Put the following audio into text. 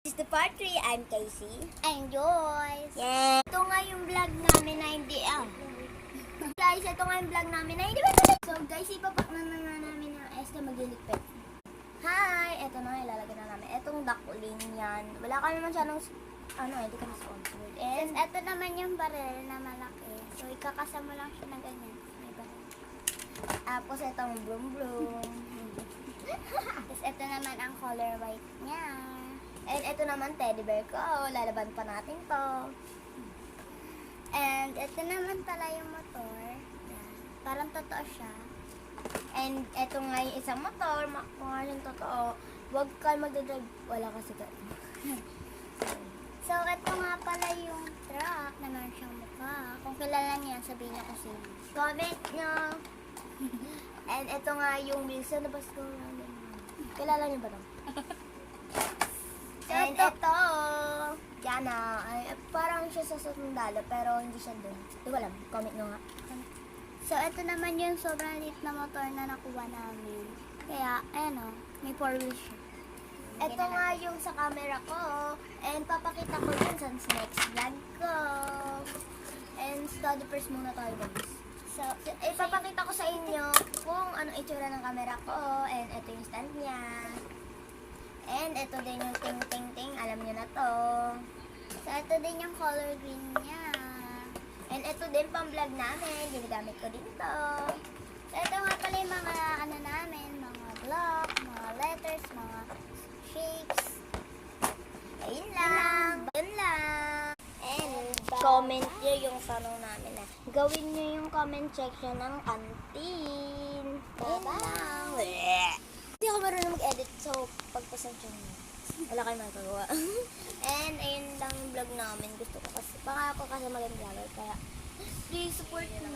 This is the part 3. I'm Casey. And Joyce. Yeah. Ito nga yung vlog namin na hindi Guys, ito nga yung vlog namin na hindi ba? So guys, ipapak na nga namin ng Esther magliligpit. Hi! Ito na, ilalagay na namin. Itong duckling yan. Wala kami naman siya nung, hindi kami sponsored. And ito naman yung barrel na malaki. So ikakasama lang siya na ganyan. May barrel. Tapos itong bloom bloom. Tapos ito naman ang color white niya. And ito naman teddy bear ko. Lalaban pa natin to. And ito naman pala yung motor. Yan. Parang totoo siya. And ito nga yung isang motor. Kung nga yung totoo, huwag ka magdadrive. Wala kasi ka. So, ito nga pala yung truck na meron siyang mukha. Kung kilala niya, sabihin niya kasi. Comment niyo. And ito nga yung Wilson na basko namin. Kilala niyo ba ito? And ito, Jana, ay parang siya sa sundalo pero hindi siya doon. Hindi ko alam, comment nyo nga. So, ito naman yung sobrang liit na motor na nakuha namin. Kaya, ayan o, may 4 wheels siya. Ito nga yung sa camera ko. And papakita ko yun sa next vlog ko. And study first muna tayo guys. So, ipapakita ko sa inyo kung ano itsura ng camera ko. And ito yung stand niya. And ito din yung ting-ting-ting. Alam niyo na to. So, ito din yung color green niya. And ito din pang vlog namin. Ginagamit ko din to. So, ito nga pala yung mga namin. Mga block, mga letters, mga shapes. Ayun lang. Ayun lang. And comment nyo yung tanong namin na. Gawin nyo yung comment section ng canteen. Bye-bye. Hindi ako marunong mag-edit, so pagpasensya nyo. Wala kayong magagawa. And ayun lang yung vlog namin. Gusto ko kasi, baka ako kasi maging vlogger, kaya please support me.